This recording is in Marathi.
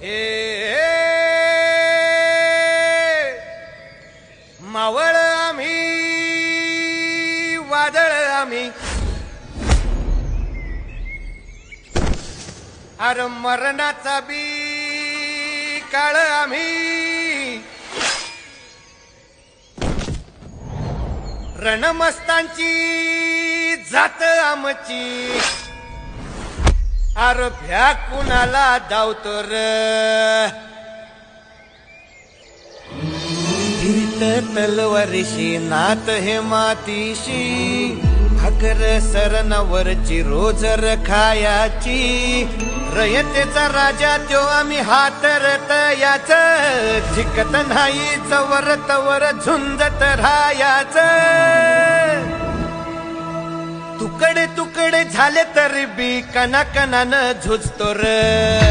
ए मावळ आम्ही वादळ आम्ही अरे मरणाचा बी काळ आम्ही रणमस्तांची जात आमची अरे भ्या कुणाला धावतो र फिरत तलवारीशी नात हे मातीशी भाकर सरणावरची रोजर खायाची रयतेचा राजा त्यो आम्ही हातरत याच झिकत नाही जवर तवर झुंजत राहायाच तुकडे तुकडे झाले तरी बी कणाकणानं झुजतो र